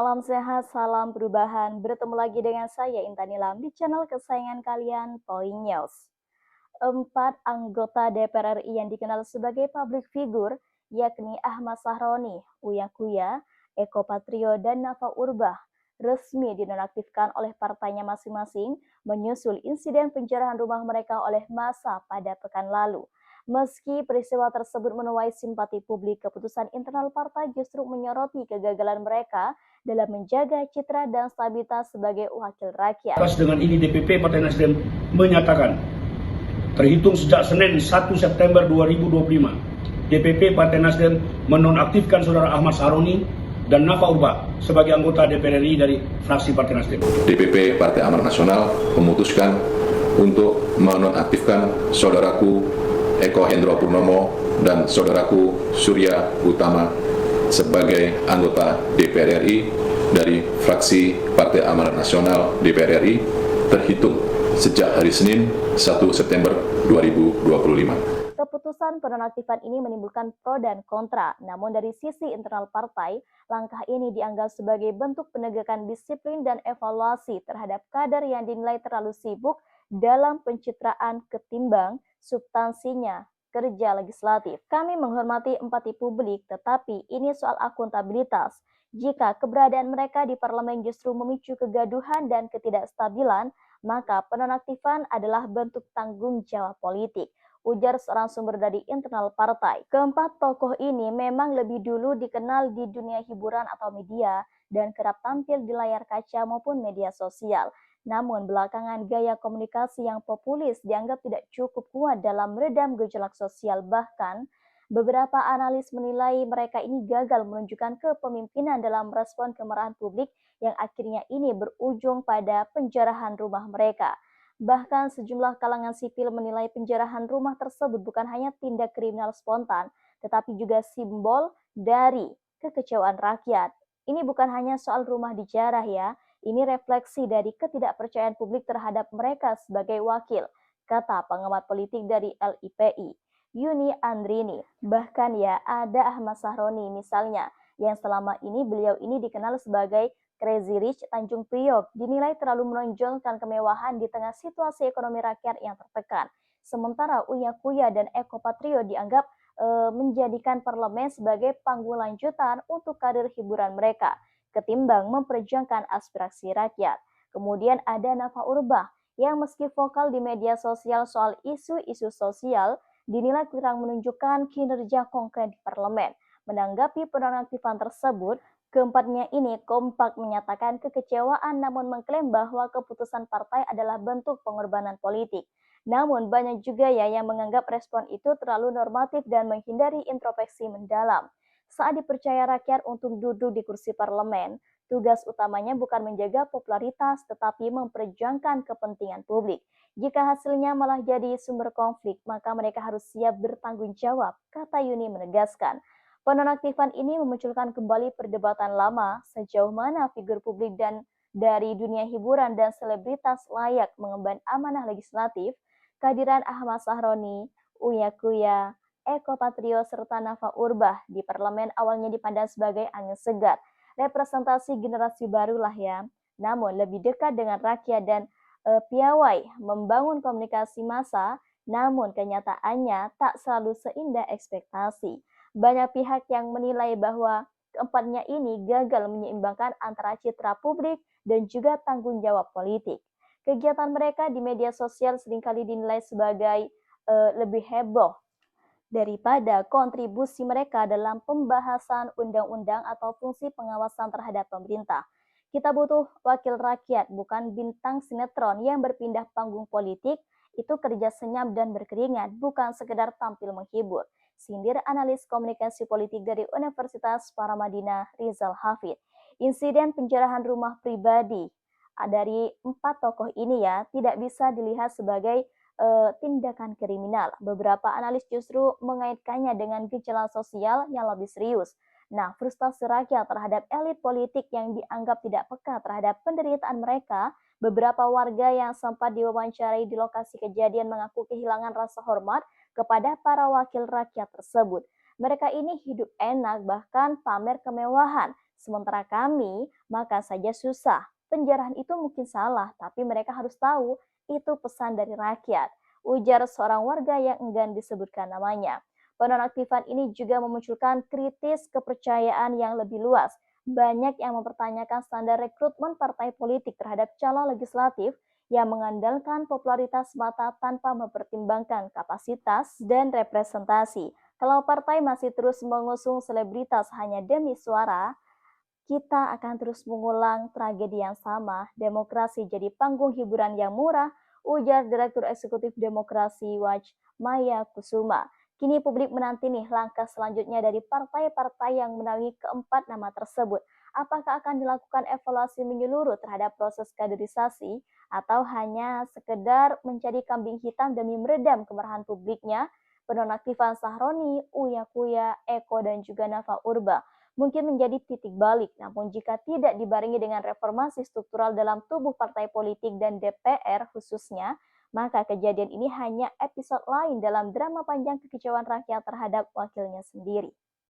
Salam sehat, salam perubahan. Bertemu lagi dengan saya Intan Nilam di channel kesayangan kalian, Point News. 4 anggota DPR RI yang dikenal sebagai publik figur, yakni Ahmad Sahroni, Uya Kuya, Eko Patrio, dan Nafa Urbah, resmi dinonaktifkan oleh partainya masing-masing menyusul insiden penjarahan rumah mereka oleh massa pada pekan lalu. Meski peristiwa tersebut menuai simpati publik, keputusan internal partai justru menyoroti kegagalan mereka dalam menjaga citra dan stabilitas sebagai wakil rakyat. Dengan ini DPP Partai Nasdem menyatakan, terhitung sejak Senin 1 September 2025, DPP Partai Nasdem menonaktifkan Saudara Ahmad Sahroni dan Nafa Urbah sebagai anggota DPR RI dari fraksi Partai Nasdem. DPP Partai Amanat Nasional memutuskan untuk menonaktifkan saudaraku Eko Hendro Purnomo dan saudaraku Surya Utama sebagai anggota DPR RI dari fraksi Partai Amanat Nasional DPR RI terhitung sejak hari Senin 1 September 2025. Keputusan penonaktifan ini menimbulkan pro dan kontra, namun dari sisi internal partai, langkah ini dianggap sebagai bentuk penegakan disiplin dan evaluasi terhadap kader yang dinilai terlalu sibuk dalam pencitraan ketimbang substansinya kerja legislatif. Kami menghormati empati publik, tetapi ini soal akuntabilitas. Jika keberadaan mereka di parlemen justru memicu kegaduhan dan ketidakstabilan, maka penonaktifan adalah bentuk tanggung jawab politik, ujar seorang sumber dari internal partai. Keempat tokoh ini memang lebih dulu dikenal di dunia hiburan atau media dan kerap tampil di layar kaca maupun media sosial. Namun belakangan gaya komunikasi yang populis dianggap tidak cukup kuat dalam meredam gejolak sosial. Bahkan beberapa analis menilai mereka ini gagal menunjukkan kepemimpinan dalam respon kemarahan publik yang akhirnya ini berujung pada penjarahan rumah mereka. Bahkan sejumlah kalangan sipil menilai penjarahan rumah tersebut bukan hanya tindak kriminal spontan, tetapi juga simbol dari kekecewaan rakyat. Ini bukan hanya soal rumah dijarah ya, ini refleksi dari ketidakpercayaan publik terhadap mereka sebagai wakil, kata pengamat politik dari LIPI, Yuni Andrini. Bahkan ya ada Ahmad Sahroni misalnya, yang selama ini beliau ini dikenal sebagai Crazy Rich Tanjung Priok, dinilai terlalu menonjolkan kemewahan di tengah situasi ekonomi rakyat yang tertekan. Sementara Uya Kuya dan Eko Patrio dianggap menjadikan parlemen sebagai panggung lanjutan untuk karir hiburan mereka, ketimbang memperjuangkan aspirasi rakyat. Kemudian ada Nafa Urbah, yang meski vokal di media sosial soal isu-isu sosial, dinilai kurang menunjukkan kinerja konkret di parlemen. Menanggapi penonaktifan tersebut, keempatnya ini kompak menyatakan kekecewaan namun mengklaim bahwa keputusan partai adalah bentuk pengorbanan politik. Namun banyak juga ya yang menganggap respon itu terlalu normatif dan menghindari introspeksi mendalam. Saat dipercaya rakyat untuk duduk di kursi parlemen, tugas utamanya bukan menjaga popularitas tetapi memperjuangkan kepentingan publik. Jika hasilnya malah jadi sumber konflik, maka mereka harus siap bertanggung jawab, kata Yuni menegaskan. Penonaktifan ini memunculkan kembali perdebatan lama sejauh mana figur publik dan dari dunia hiburan dan selebritas layak mengemban amanah legislatif. Kehadiran Ahmad Sahroni, Uya Kuya, Eko Patrio, serta Nafa Urbah di parlemen awalnya dipandang sebagai angin segar, representasi generasi baru lah ya. Namun lebih dekat dengan rakyat dan piawai membangun komunikasi massa, namun kenyataannya tak selalu seindah ekspektasi. Banyak pihak yang menilai bahwa keempatnya ini gagal menyeimbangkan antara citra publik dan juga tanggung jawab politik. Kegiatan mereka di media sosial seringkali dinilai sebagai lebih heboh daripada kontribusi mereka dalam pembahasan undang-undang atau fungsi pengawasan terhadap pemerintah. Kita butuh wakil rakyat, bukan bintang sinetron yang berpindah panggung politik. Itu kerja senyap dan berkeringat, bukan sekedar tampil menghibur. Sindir analis komunikasi politik dari Universitas Paramadina, Rizal Hafid. Insiden penjarahan rumah pribadi dari 4 tokoh ini ya tidak bisa dilihat sebagai tindakan kriminal. Beberapa analis justru mengaitkannya dengan gejala sosial yang lebih serius. Nah, frustasi rakyat terhadap elit politik yang dianggap tidak peka terhadap penderitaan mereka. Beberapa warga yang sempat diwawancarai di lokasi kejadian mengaku kehilangan rasa hormat kepada para wakil rakyat tersebut. Mereka ini hidup enak, bahkan pamer kemewahan, Sementara kami, maka saja susah. Penjarahan itu mungkin salah, tapi mereka harus tahu itu pesan dari rakyat, ujar seorang warga yang enggan disebutkan namanya. Penonaktifan ini juga memunculkan kritis kepercayaan yang lebih luas. Banyak yang mempertanyakan standar rekrutmen partai politik terhadap calon legislatif yang mengandalkan popularitas semata tanpa mempertimbangkan kapasitas dan representasi. Kalau partai masih terus mengusung selebritas hanya demi suara, kita akan terus mengulang tragedi yang sama. Demokrasi jadi panggung hiburan yang murah, ujar Direktur Eksekutif Demokrasi Watch Maya Kusuma. Kini publik menanti nih langkah selanjutnya dari partai-partai yang menaungi keempat nama tersebut. Apakah akan dilakukan evaluasi menyeluruh terhadap proses kaderisasi atau hanya sekedar menjadi kambing hitam demi meredam kemarahan publiknya? Penonaktifan Sahroni, Uya Kuya, Eko, dan juga Nafa Urba mungkin menjadi titik balik. Namun jika tidak dibarengi dengan reformasi struktural dalam tubuh partai politik dan DPR khususnya, maka kejadian ini hanya episode lain dalam drama panjang kekecewaan rakyat terhadap wakilnya sendiri.